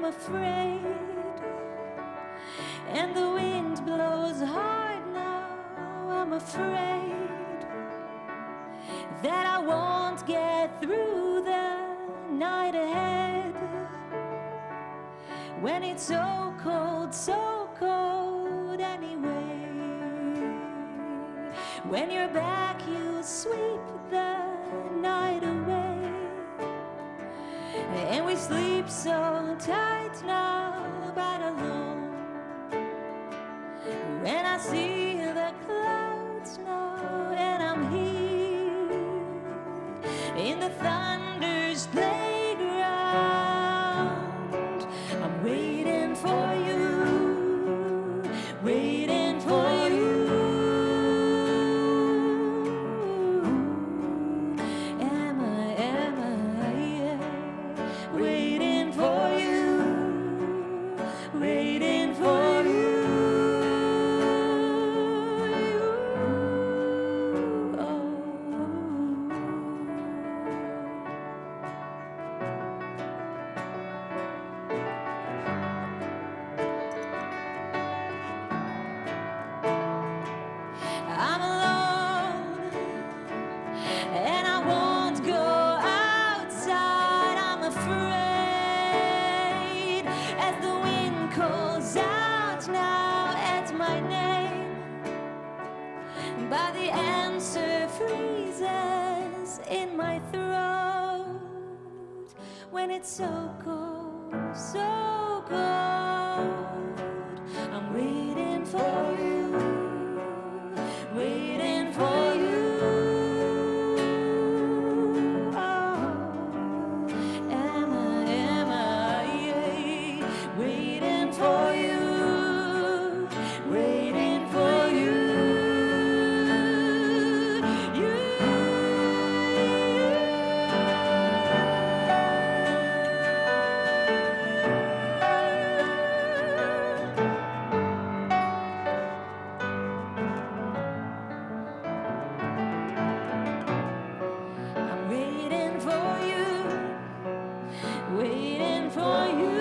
afraid, and the wind blows hard now. I'm afraid that I won't get through the night ahead, when it's so cold anyway. When you're back, you sweep the night away, and we sleep so tight now, but alone. When I see the clouds now, and I'm here in the thunder's playground, I'm waiting for you, waiting for you. Am I, yeah, waiting for you, waiting for you. I'm alone, and I won't go outside. I'm afraid as the wind calls out now at my name, but the answer freezes in my throat when it's so cold, so cold. I'm waiting for you, waiting for you. Oh, am I, yeah, waiting for you, waiting for you. I'm waiting for you, waiting for you.